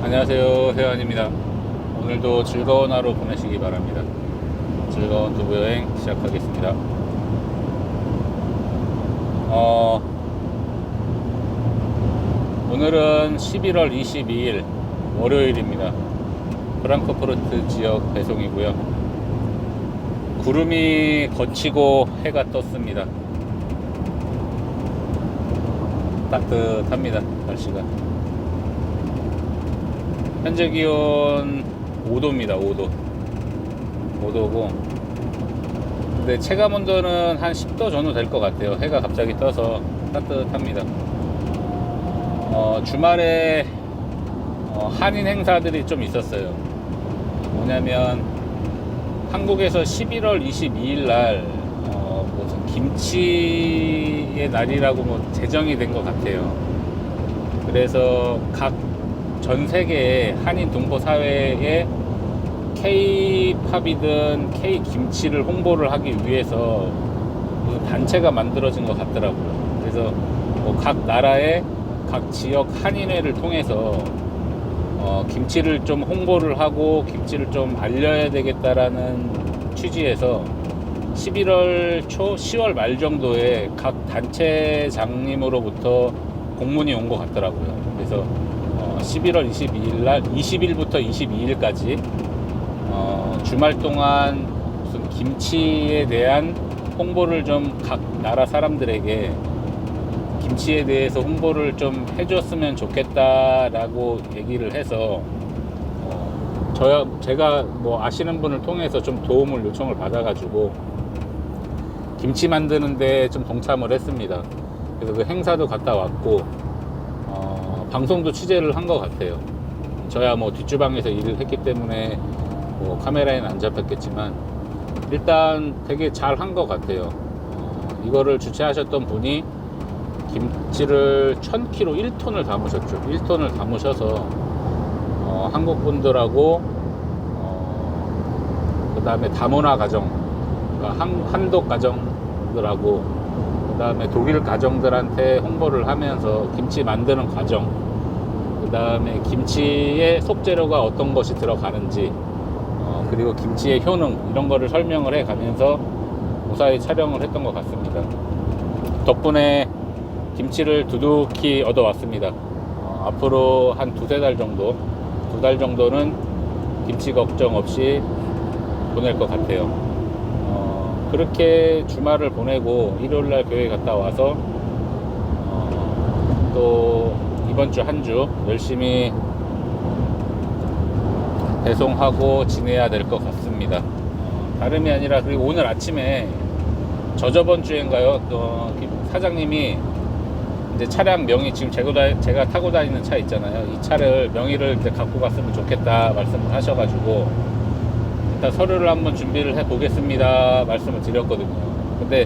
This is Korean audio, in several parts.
안녕하세요, 혜연입니다. 오늘도 즐거운 하루 보내시기 바랍니다. 즐거운 두부 여행 시작하겠습니다. 오늘은 11월 22일 월요일입니다. 프랑크푸르트 지역 배송이고요. 구름이 걷히고 해가 떴습니다. 따뜻합니다, 날씨가. 현재 기온 5도입니다. 5도고, 근데 체감 온도는 한 10도 정도 될 것 같아요. 해가 갑자기 떠서 따뜻합니다. 주말에 한인 행사들이 좀 있었어요. 뭐냐면 한국에서 11월 22일 날 무슨 김치의 날이라고 뭐 제정이 된 것 같아요. 그래서 각 전 세계의 한인 동포 사회에 K-팝이든 K-김치를 홍보를 하기 위해서 무슨 단체가 만들어진 것 같더라고요. 그래서 뭐 각 나라의 각 지역 한인회를 통해서 김치를 좀 홍보를 하고 김치를 좀 알려야 되겠다라는 취지에서 11월 초, 10월 말 정도에 각 단체장님으로부터 공문이 온 것 같더라고요. 그래서 11월 22일 날 20일부터 22일까지 주말 동안 무슨 김치에 대한 홍보를 좀 각 나라 사람들에게 김치에 대해서 홍보를 좀 해줬으면 좋겠다라고 얘기를 해서 제가 뭐 아시는 분을 통해서 좀 도움을 요청을 받아가지고 김치 만드는데 좀 동참을 했습니다. 그래서 그 행사도 갔다 왔고 방송도 취재를 한 것 같아요. 저야 뭐 뒷주방에서 일을 했기 때문에 뭐 카메라에는 안 잡혔겠지만 일단 되게 잘 한 것 같아요. 이거를 주최하셨던 분이 김치를 1000kg 1톤을 담으셨죠. 1톤을 담으셔서 한국 분들하고 그 다음에 다문화 가정, 그러니까 한독 가정들하고 그 다음에 독일 가정들한테 홍보를 하면서 김치 만드는 과정, 그 다음에 김치의 속재료가 어떤 것이 들어가는지, 그리고 김치의 효능, 이런 거를 설명을 해 가면서 무사히 촬영을 했던 것 같습니다. 덕분에 김치를 두둑히 얻어왔습니다. 앞으로 한 두세 달 정도, 2달 정도는 김치 걱정 없이 보낼 것 같아요. 그렇게 주말을 보내고 일요일날 교회 갔다 와서 또 이번 주 한 주 열심히 배송하고 지내야 될 것 같습니다. 다름이 아니라, 그리고 오늘 아침에 저저번 주인가요, 사장님이 이제 차량 명의, 지금 제가 타고 다니는 차 있잖아요. 이 차를 명의를 이제 갖고 갔으면 좋겠다 말씀을 하셔가지고 일단 서류를 한번 준비를 해 보겠습니다 말씀을 드렸거든요. 근데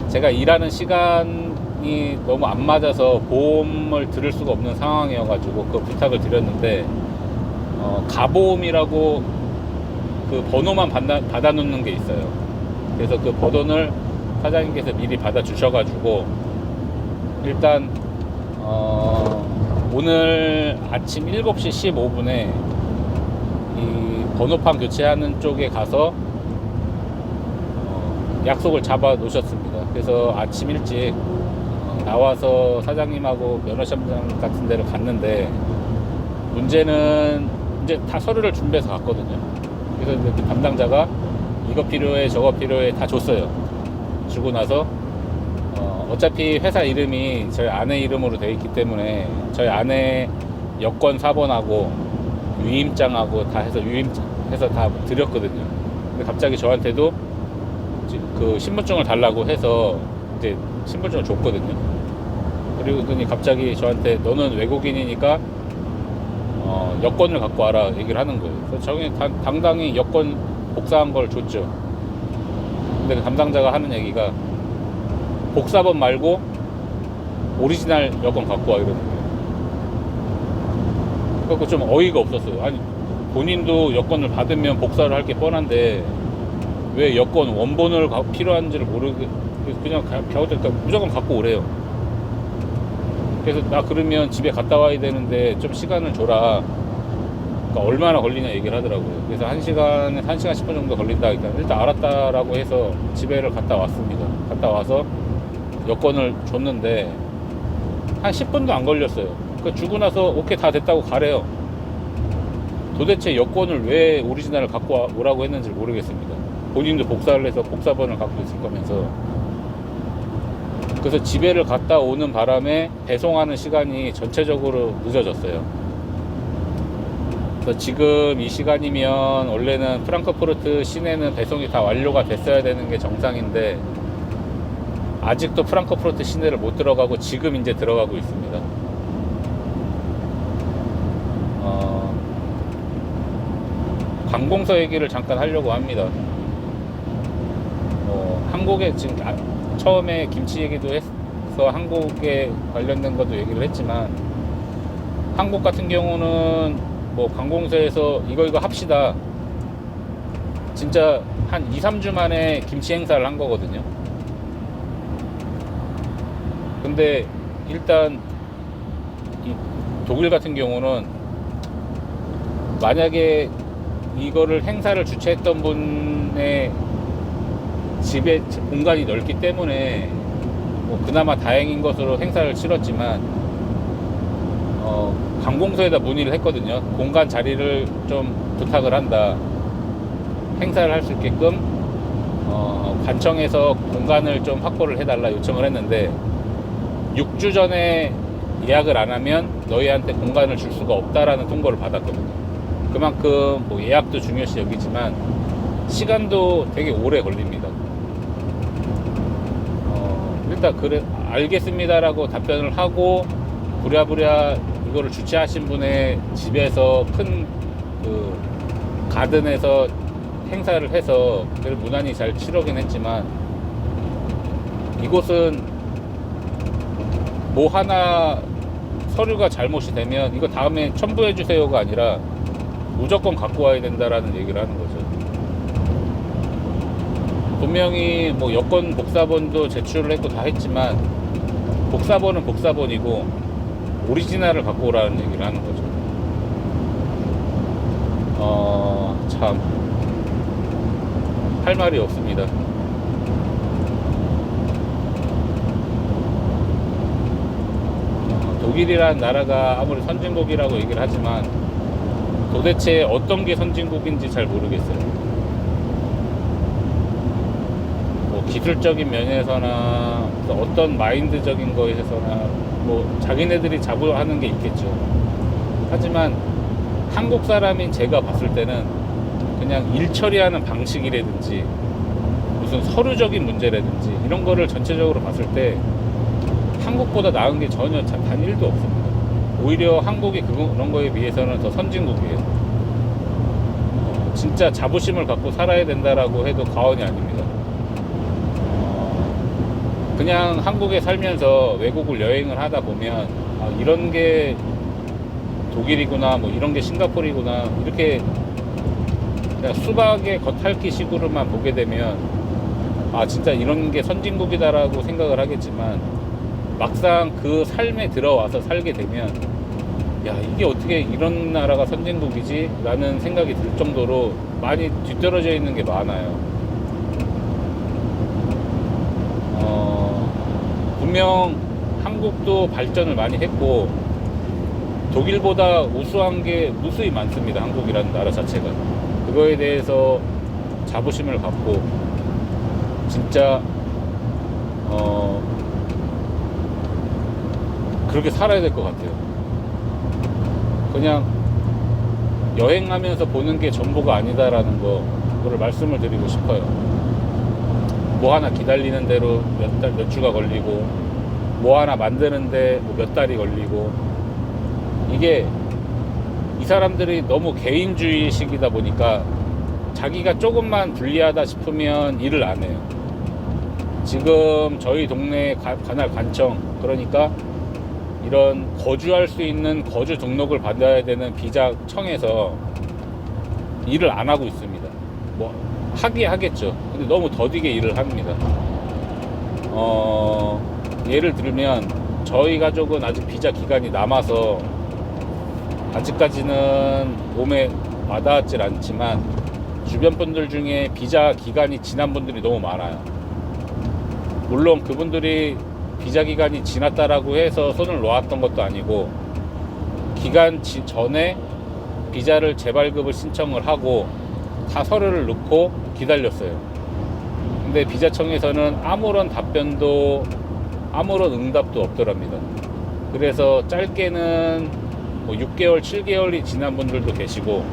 제가 일하는 시간이 너무 안 맞아서 보험을 들을 수가 없는 상황이어가지고 그 부탁을 드렸는데 가보험이라고 그 번호만 받아 놓는 게 있어요. 그래서 그 번호를 사장님께서 미리 받아 주셔가지고 일단 오늘 아침 7시 15분에 이 번호판 교체하는 쪽에 가서 약속을 잡아 놓으셨습니다. 그래서 아침 일찍 나와서 사장님하고 면허시험장 같은 데를 갔는데, 문제는 이제 다 서류를 준비해서 갔거든요. 그래서 이제 담당자가 이거 필요해 저거 필요해 다 줬어요. 주고 나서 어차피 회사 이름이 저희 아내 이름으로 되어 있기 때문에 저희 아내 여권 4번하고 유임장하고 다 해서 유임해서 다 드렸거든요. 근데 갑자기 저한테도 그 신분증을 달라고 해서 이제 신분증을 줬거든요. 그러더니 갑자기 저한테 너는 외국인이니까 여권을 갖고 와라 얘기를 하는 거예요. 그래서 저는 당당히 여권 복사한 걸 줬죠. 근데 그 담당자가 하는 얘기가 복사본 말고 오리지널 여권 갖고 와 이러는 거예요. 그래서 좀 어이가 없었어요. 아니 본인도 여권을 받으면 복사를 할 게 뻔한데 왜 여권 원본을 필요한지를 모르게 그냥 겨우니까 무조건 갖고 오래요. 그래서 나 그러면 집에 갔다 와야 되는데 좀 시간을 줘라. 그러니까 얼마나 걸리냐 얘기를 하더라고요. 그래서 1시간 10분 정도 걸린다. 그러니까 일단 알았다라고 해서 집에를 갔다 왔습니다. 갔다 와서 여권을 줬는데 한 10분도 안 걸렸어요. 그 주고 나서 오케이 다 됐다고 가래요. 도대체 여권을 왜 오리지널을 갖고 오라고 했는지 모르겠습니다. 본인도 복사를 해서 복사본을 갖고 있을 거면서. 그래서 집에를 갔다 오는 바람에 배송하는 시간이 전체적으로 늦어졌어요. 그래서 지금 이 시간이면 원래는 프랑크푸르트 시내는 배송이 다 완료가 됐어야 되는 게 정상인데 아직도 프랑크푸르트 시내를 못 들어가고 지금 이제 들어가고 있습니다. 관공서 얘기를 잠깐 하려고 합니다. 한국에 지금 처음에 김치 얘기도 해서 한국에 관련된 것도 얘기를 했지만 한국 같은 경우는 뭐 관공서에서 이거 합시다. 진짜 한 2-3주 만에 김치 행사를 한 거거든요. 근데 일단 이 독일 같은 경우는 만약에 이거를 행사를 주최했던 분의 집에 공간이 넓기 때문에 뭐 그나마 다행인 것으로 행사를 치렀지만 관공서에다 문의를 했거든요. 공간 자리를 좀 부탁을 한다. 행사를 할 수 있게끔 관청에서 공간을 좀 확보를 해달라 요청을 했는데 6주 전에 예약을 안 하면 너희한테 공간을 줄 수가 없다라는 통보를 받았거든요. 그만큼 뭐 예약도 중요시 여기지만 시간도 되게 오래 걸립니다. 일단 그래 알겠습니다라고 답변을 하고 부랴부랴 이거를 주최하신 분의 집에서 큰 그 가든에서 행사를 해서 무난히 잘 치르긴 했지만 이곳은 뭐 하나 서류가 잘못이 되면 이거 다음에 첨부해 주세요가 아니라 무조건 갖고 와야 된다라는 얘기를 하는 거죠. 분명히 뭐 여권 복사본도 제출을 했고 다 했지만 복사본은 복사본이고 오리지널을 갖고 오라는 얘기를 하는 거죠. 참 할 말이 없습니다. 독일이란 나라가 아무리 선진국이라고 얘기를 하지만 도대체 어떤 게 선진국인지 잘 모르겠어요. 뭐 기술적인 면에서나 어떤 마인드적인 거에서나 뭐 자기네들이 자부하는 게 있겠죠. 하지만 한국 사람인 제가 봤을 때는 그냥 일 처리하는 방식이라든지 무슨 서류적인 문제라든지 이런 거를 전체적으로 봤을 때 한국보다 나은 게 전혀 단 1도 없습니다. 오히려 한국이 그런 거에 비해서는 더 선진국이에요. 진짜 자부심을 갖고 살아야 된다라고 해도 과언이 아닙니다. 그냥 한국에 살면서 외국을 여행을 하다 보면 이런 게 독일이구나, 뭐 이런 게 싱가포르이구나, 이렇게 그냥 수박의 겉핥기 식으로만 보게 되면 진짜 이런 게 선진국이다라고 생각을 하겠지만 막상 그 삶에 들어와서 살게 되면 야, 이게 어떻게 이런 나라가 선진국이지? 라는 생각이 들 정도로 많이 뒤떨어져 있는 게 많아요. 분명 한국도 발전을 많이 했고 독일보다 우수한 게 무수히 많습니다. 한국이라는 나라 자체가. 그거에 대해서 자부심을 갖고 진짜 그렇게 살아야 될 것 같아요. 그냥 여행하면서 보는 게 전부가 아니다라는 거를 말씀을 드리고 싶어요. 뭐 하나 기다리는 대로 몇 주가 걸리고 뭐 하나 만드는데 뭐 몇 달이 걸리고 이게 이 사람들이 너무 개인주의식이다 보니까 자기가 조금만 불리하다 싶으면 일을 안 해요. 지금 저희 동네 관할 관청 그러니까 이런 거주할 수 있는 거주 등록을 받아야 되는 비자청에서 일을 안 하고 있습니다. 뭐 하겠죠. 근데 너무 더디게 일을 합니다. 예를 들면 저희 가족은 아직 비자 기간이 남아서 아직까지는 몸에 와닿았질 않지만 주변 분들 중에 비자 기간이 지난 분들이 너무 많아요. 물론 그분들이 비자 기간이 지났다라고 해서 손을 놓았던 것도 아니고 기간 전에 비자를 재발급을 신청을 하고 다 서류를 넣고 기다렸어요. 근데 비자청에서는 아무런 답변도 아무런 응답도 없더랍니다. 그래서 짧게는 뭐 6개월, 7개월이 지난 분들도 계시고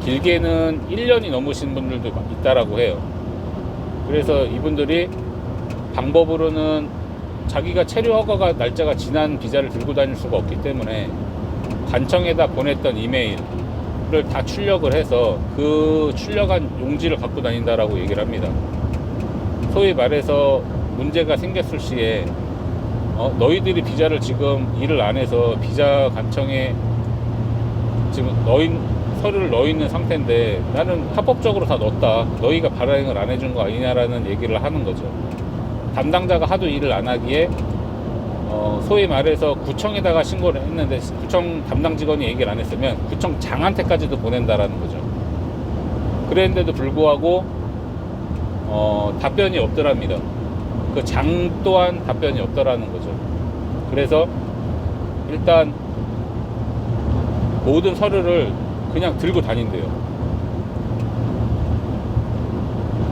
길게는 1년이 넘으신 분들도 있다라고 해요. 그래서 이분들이 방법으로는 자기가 체류 허가가 날짜가 지난 비자를 들고 다닐 수가 없기 때문에 관청에다 보냈던 이메일을 다 출력을 해서 그 출력한 용지를 갖고 다닌다라고 얘기를 합니다. 소위 말해서 문제가 생겼을 시에 너희들이 비자를 지금 일을 안 해서 비자 관청에 지금 서류를 넣어 있는 상태인데 나는 합법적으로 다 넣었다. 너희가 발행을 안 해준 거 아니냐라는 얘기를 하는 거죠. 담당자가 하도 일을 안 하기에 소위 말해서 구청에다가 신고를 했는데 구청 담당 직원이 얘기를 안 했으면 구청장한테까지도 보낸다라는 거죠. 그랬는데도 불구하고 답변이 없더랍니다. 그 장 또한 답변이 없더라는 거죠. 그래서 일단 모든 서류를 그냥 들고 다닌대요.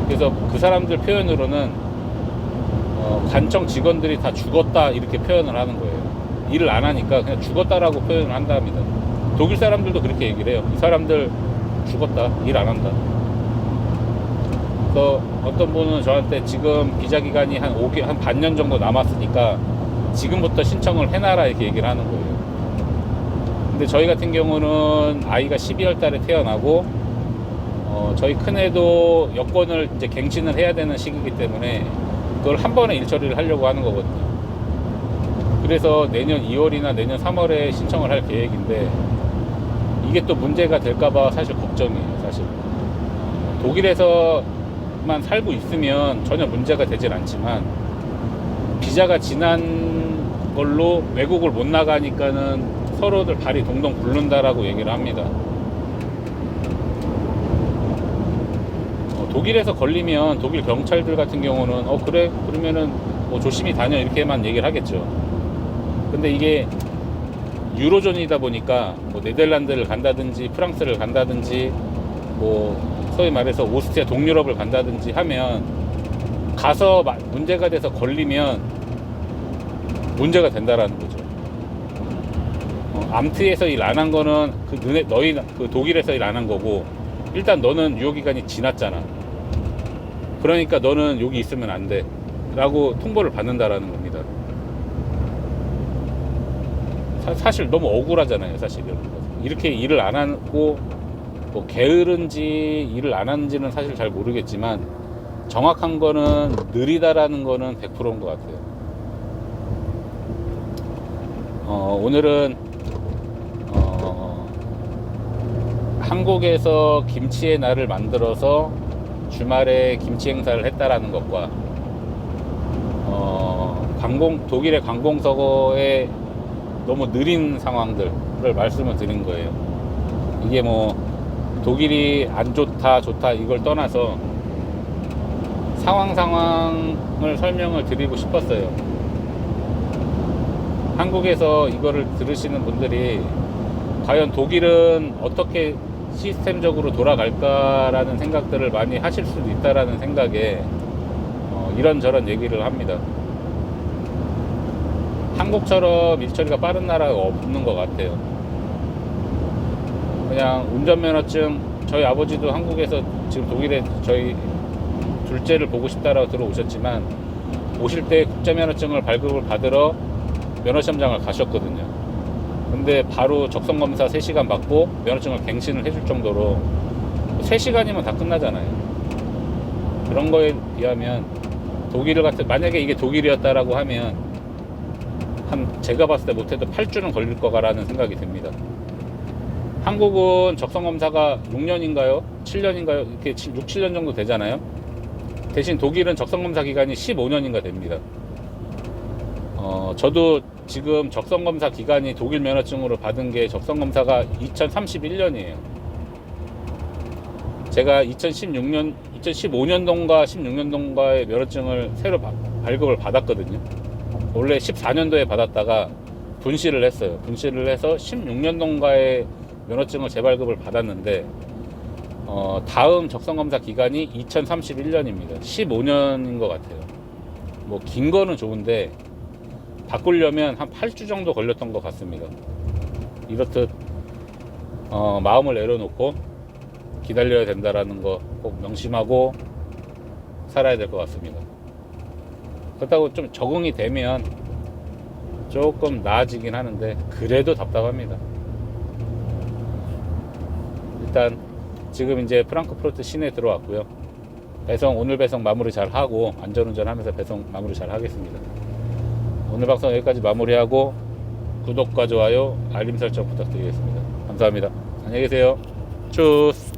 그래서 그 사람들 표현으로는 관청 직원들이 다 죽었다 이렇게 표현을 하는 거예요. 일을 안 하니까 그냥 죽었다라고 표현을 한답니다. 독일 사람들도 그렇게 얘기를 해요. 이 사람들 죽었다, 일 안 한다. 그래서 어떤 분은 저한테 지금 비자 기간이 한 반년 정도 남았으니까 지금부터 신청을 해놔라 이렇게 얘기를 하는 거예요. 근데 저희 같은 경우는 아이가 12월 달에 태어나고 저희 큰애도 여권을 이제 갱신을 해야 되는 시기이기 때문에 그걸 한 번에 일처리를 하려고 하는 거거든요. 그래서 내년 2월이나 내년 3월에 신청을 할 계획인데 이게 또 문제가 될까봐 사실 걱정이에요. 사실 독일에서만 살고 있으면 전혀 문제가 되질 않지만 비자가 지난 걸로 외국을 못 나가니까는 서로들 발이 동동 굴른다라고 얘기를 합니다. 독일에서 걸리면 독일 경찰들 같은 경우는 그래? 그러면은 뭐 조심히 다녀 이렇게만 얘기를 하겠죠. 근데 이게 유로존이다 보니까 뭐 네덜란드를 간다든지 프랑스를 간다든지 뭐 소위 말해서 오스트리아 동유럽을 간다든지 하면 가서 문제가 돼서 걸리면 문제가 된다라는 거죠. 암트에서 일 안 한 거는 너희 독일에서 일 안 한 거고 일단 너는 유효기간이 지났잖아. 그러니까 너는 여기 있으면 안 돼 라고 통보를 받는다라는 겁니다. 사실 너무 억울하잖아요. 사실 이렇게 일을 안 하고 뭐 게으른지 일을 안 하는지는 사실 잘 모르겠지만 정확한 거는 느리다라는 거는 100%인 것 같아요. 오늘은 한국에서 김치의 날을 만들어서 주말에 김치 행사를 했다라는 것과 독일의 관공서거에 너무 느린 상황들을 말씀을 드린 거예요. 이게 뭐 독일이 안 좋다 좋다 이걸 떠나서 상황을 설명을 드리고 싶었어요. 한국에서 이거를 들으시는 분들이 과연 독일은 어떻게 시스템적으로 돌아갈까라는 생각들을 많이 하실 수도 있다라는 생각에 이런저런 얘기를 합니다. 한국처럼 일처리가 빠른 나라가 없는 것 같아요. 그냥 운전면허증, 저희 아버지도 한국에서 지금 독일에 저희 둘째를 보고 싶다라고 들어오셨지만 오실 때 국제면허증을 발급을 받으러 면허시험장을 가셨거든요. 근데 바로 적성검사 3시간 받고 면허증을 갱신을 해줄 정도로 3시간이면 다 끝나잖아요. 그런 거에 비하면 만약에 이게 독일이었다라고 하면 제가 봤을 때 못해도 8주는 걸릴 거라는 생각이 듭니다. 한국은 적성검사가 6년인가요? 7년인가요? 이렇게 6, 7년 정도 되잖아요. 대신 독일은 적성검사 기간이 15년인가 됩니다. 저도 지금 적성검사 기간이 독일 면허증으로 받은 게 적성검사가 2031년이에요. 제가 2015년도인가 16년도인가에 면허증을 새로 발급을 받았거든요. 원래 14년도에 받았다가 분실을 했어요. 분실을 해서 16년도인가에 면허증을 재발급을 받았는데 다음 적성검사 기간이 2031년입니다. 15년인 것 같아요. 뭐 긴 거는 좋은데 바꾸려면 한 8주 정도 걸렸던 것 같습니다. 이렇듯 마음을 내려놓고 기다려야 된다라는 거 꼭 명심하고 살아야 될 것 같습니다. 그렇다고 좀 적응이 되면 조금 나아지긴 하는데 그래도 답답합니다. 일단 지금 이제 프랑크푸르트 시내 들어왔고요. 오늘 배송 마무리 잘 하고 안전운전 하면서 배송 마무리 잘 하겠습니다. 오늘 방송 여기까지 마무리하고 구독과 좋아요, 알림 설정 부탁드리겠습니다. 감사합니다. 안녕히 계세요. 추스.